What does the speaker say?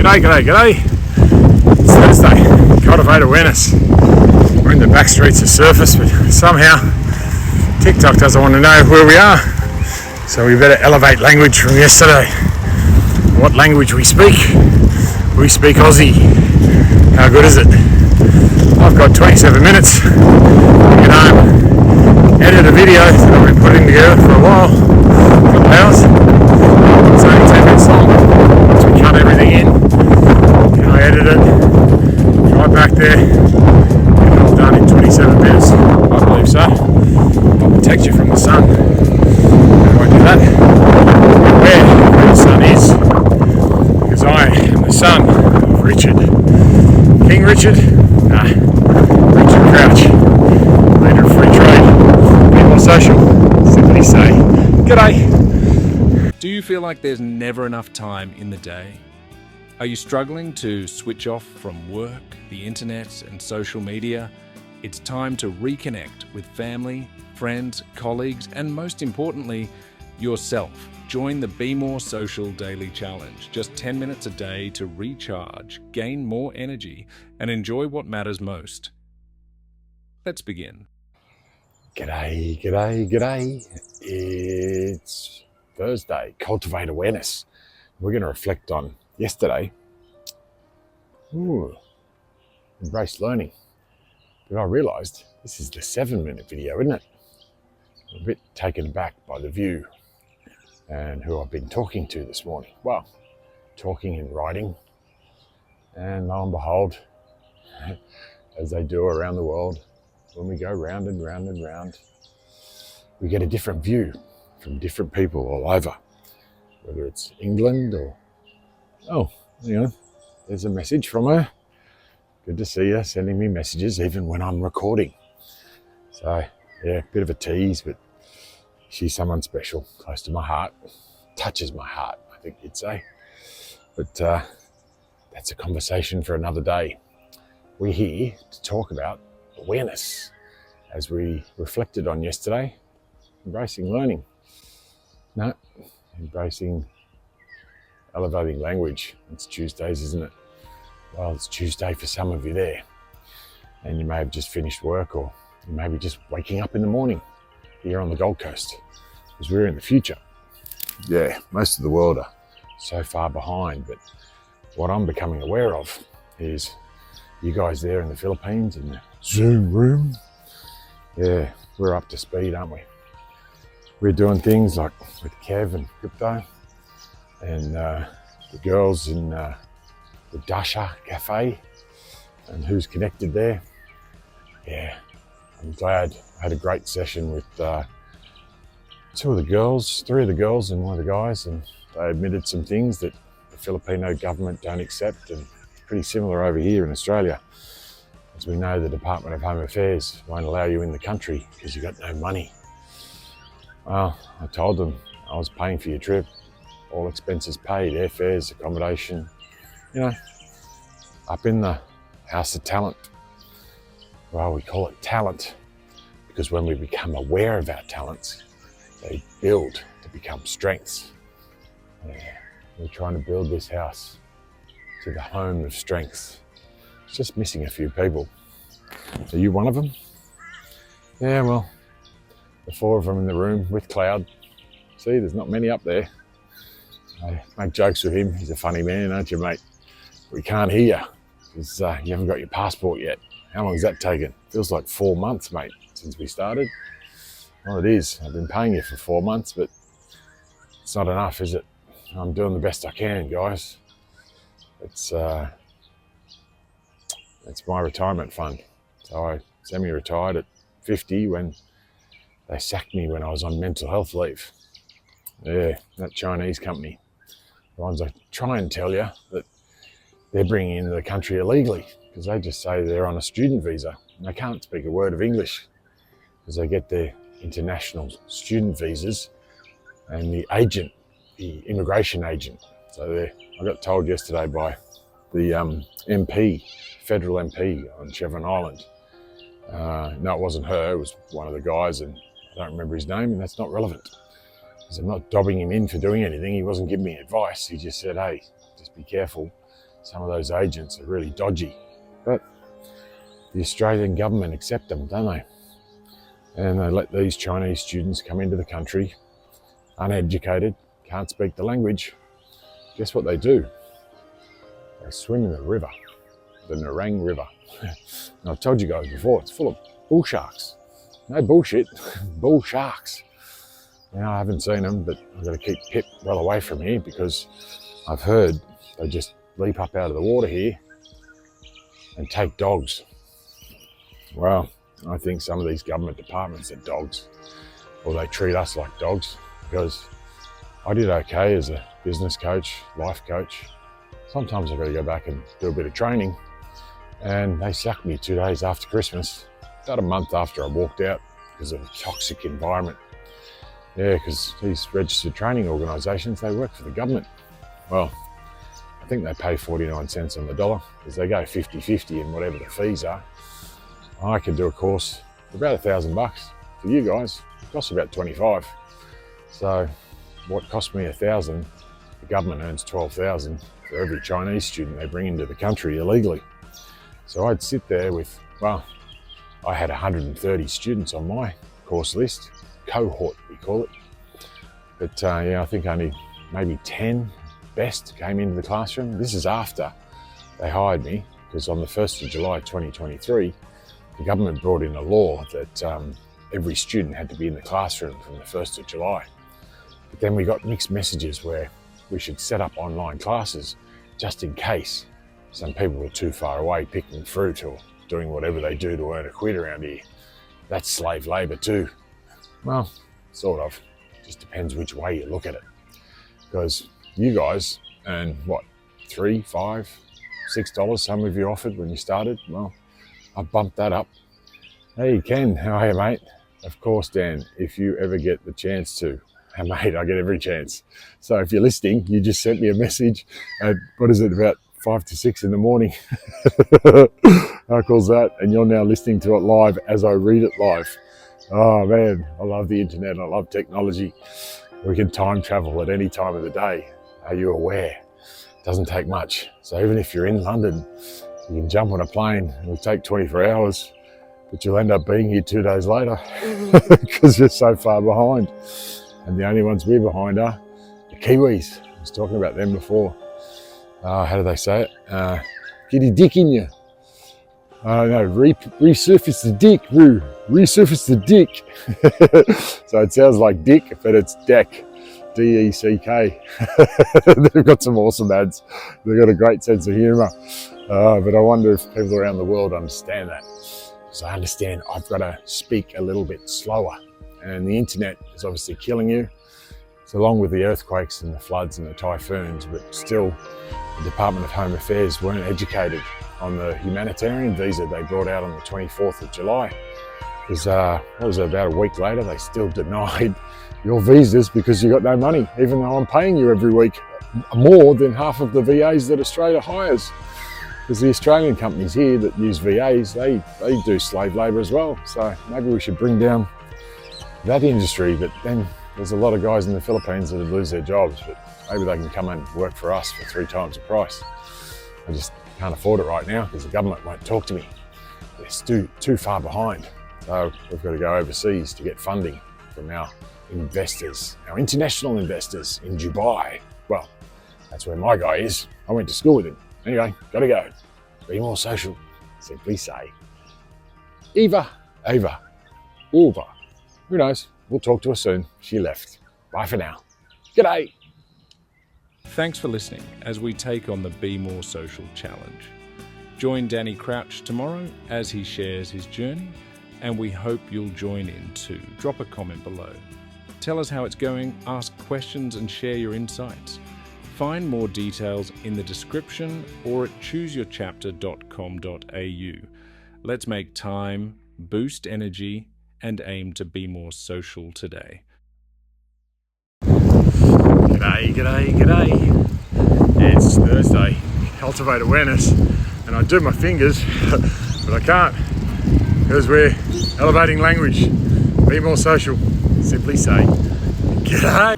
G'day. It's Thursday. Cultivate awareness. We're in the back streets of Surface, but somehow TikTok doesn't want to know where we are. So we better elevate language from yesterday. What language we speak? We speak Aussie. How good is it? I've got 27 minutes to get home, edit a video that I've been putting together for a while, a couple hours. It's only 10 minutes long. Once we cut everything in, can I edit it, right back there, get it all done in 27 minutes? I believe so. I'll protect you from the sun. How do I do that? Where the sun is, because I am the son of Richard. King Richard? Nah, Richard Crouch, leader of free trade, be more social, simply say, g'day. Do you feel like there's never enough time in the day? Are you struggling to switch off from work, the internet, and social media? It's time to reconnect with family, friends, colleagues, and most importantly, yourself. Join the Be More Social Daily Challenge. Just 10 minutes a day to recharge, gain more energy, and enjoy what matters most. Let's begin. G'day. It's Thursday, Cultivate awareness. We're going to reflect on yesterday. Embrace learning. But I realised this is the 7-minute video, isn't it? I'm a bit taken aback by the view and who I've been talking to this morning. Well, talking and writing. And lo and behold, as they do around the world, when we go round and round and round, we get a different view from different people all over. Whether it's England or, there's a message from her. Good to see her sending me messages even when I'm recording. So, yeah, bit of a tease, but she's someone special, close to my heart, touches my heart, I think you'd say. But that's a conversation for another day. We're here to talk about awareness, as we reflected on yesterday, embracing learning. No, embracing elevating language. It's Tuesdays, isn't it? Well, it's Tuesday for some of you there. And you may have just finished work, or you may be just waking up in the morning here on the Gold Coast, because we're in the future. Yeah, most of the world are so far behind, but what I'm becoming aware of is you guys there in the Philippines in the Zoom room. Yeah, we're up to speed, aren't we? We're doing things like with Kev and Crypto, and the girls in the Dasha Cafe, and who's connected there. Yeah, I'm glad. I had a great session with 3 of the girls and one of the guys, and they admitted some things that the Filipino government don't accept, and pretty similar over here in Australia. As we know, the Department of Home Affairs won't allow you in the country because you've got no money. Well, I told them I was paying for your trip, all expenses paid, airfares, accommodation, up in the House of Talent. Well, we call it talent because when we become aware of our talents, they build to become strengths. Yeah, we're trying to build this house to the home of strengths. It's just missing a few people. Are you one of them? Yeah, well, the 4 of them in the room with Cloud. See, there's not many up there. I make jokes with him. He's a funny man, aren't you, mate? We can't hear you because you haven't got your passport yet. How long has that taken? Feels like 4 months, mate, since we started. Well, it is. I've been paying you for 4 months, but it's not enough, is it? I'm doing the best I can, guys. It's my retirement fund. So I semi-retired at 50 when they sacked me when I was on mental health leave. Yeah, that Chinese company. The ones I try and tell you that they're bringing into the country illegally because they just say they're on a student visa and they can't speak a word of English because they get their international student visas and the immigration agent. So I got told yesterday by the MP, federal MP on Chevron Island. No, it wasn't her, it was one of the guys, and I don't remember his name, and that's not relevant. Because I'm not dobbing him in for doing anything. He wasn't giving me advice. He just said, hey, just be careful. some of those agents are really dodgy. But the Australian government accept them, don't they? And they let these Chinese students come into the country, uneducated, can't speak the language. Guess what they do? They swim in the river, the Nerang River. And I've told you guys before, it's full of bull sharks. No bullshit, bull sharks. Now, I haven't seen them, but I've got to keep Pip well away from here because I've heard they just leap up out of the water here and take dogs. Well, I think some of these government departments are dogs, or they treat us like dogs, because I did okay as a business coach, life coach. Sometimes I've got to go back and do a bit of training, and they sacked me 2 days after Christmas, about a month after I walked out because of a toxic environment. Yeah, because these registered training organisations, they work for the government. Well, I think they pay 49 cents on the dollar because they go 50-50 in whatever the fees are. I can do a course for about $1,000 for you guys. It costs about 25. So what cost me 1,000, the government earns 12,000 for every Chinese student they bring into the country illegally. So I'd sit there with, well, I had 130 students on my course list, cohort we call it. But yeah, I think only maybe 10 best came into the classroom. This is after they hired me, because on the 1st of July 2023, the government brought in a law that every student had to be in the classroom from the 1st of July. But then we got mixed messages where we should set up online classes just in case some people were too far away picking fruit or doing whatever they do to earn a quid around here. That's slave labour too. Well, sort of. Just depends which way you look at it. Because you guys earn what, $3, $5, $6 some of you offered when you started? Well, I bumped that up. Hey Ken, how are you, mate? Of course, Dan, if you ever get the chance to. Hey mate, I get every chance. So if you're listening, you just sent me a message at, what is it, about 5 to 6 in the morning. How cool's that? And you're now listening to it live as I read it live. Oh man, I love the internet, I love technology. We can time travel at any time of the day. Are you aware? It doesn't take much. So even if you're in London, you can jump on a plane. It'll take 24 hours, but you'll end up being here 2 days later because you're so far behind. And the only ones we're behind are the Kiwis. I was talking about them before. How do they say it? Get your dick in you. No, resurface the dick, Roo. Resurface the dick. So it sounds like dick, but it's deck. D-E-C-K. They've got some awesome ads. They've got a great sense of humour. But I wonder if people around the world understand that. Because I understand I've got to speak a little bit slower. And the internet is obviously killing you. It's along with the earthquakes and the floods and the typhoons, but still the Department of Home Affairs weren't educated on the humanitarian visa they brought out on the 24th of July. Because what was it, about a week later, they still denied your visas because you got no money, even though I'm paying you every week more than half of the VAs that Australia hires. Because the Australian companies here that use VAs, they do slave labour as well. So maybe we should bring down that industry, but then there's a lot of guys in the Philippines that would lose their jobs, but maybe they can come and work for us for 3 times the price. I just can't afford it right now because the government won't talk to me. They're too far behind. So we've got to go overseas to get funding from our investors, our international investors in Dubai. Well, that's where my guy is. I went to school with him. Anyway, gotta go. Be more social. Simply say, Eva, Ava, Ulva. Who knows? We'll talk to her soon. She left. Bye for now. G'day. Thanks for listening as we take on the Be More Social challenge. Join Danny Crouch tomorrow as he shares his journey, and we hope you'll join in too. Drop a comment below. Tell us how it's going, ask questions and share your insights. Find more details in the description or at chooseyourchapter.com.au. Let's make time, boost energy, and aim to be more social today. G'day, g'day, g'day. It's Thursday, Cultivate Awareness, and I do my fingers, but I can't because we're elevating language. Be more social. Simply say, g'day.